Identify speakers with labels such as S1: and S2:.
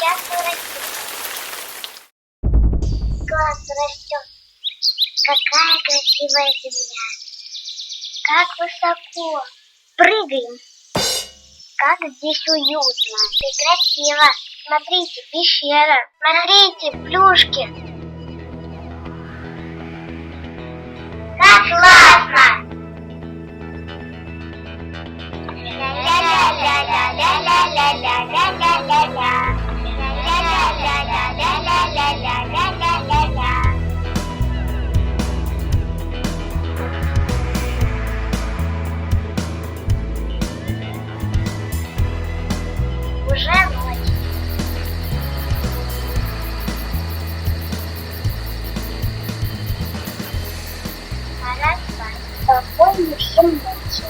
S1: сейчас вырастет. Класс растет. Какая красивая земля. Как высоко. Прыгаем. Как здесь уютно и красиво. Смотрите, пещера. Смотрите, плюшки. Как классно! Ля-ля-ля-ля-ля-ля-ля-ля-ля-ля-ля. Ля-ля-ля-ля-ля-ля-ля-ля-ля-ля. Уже ночь. Пора спать. Спокойной всем ночи.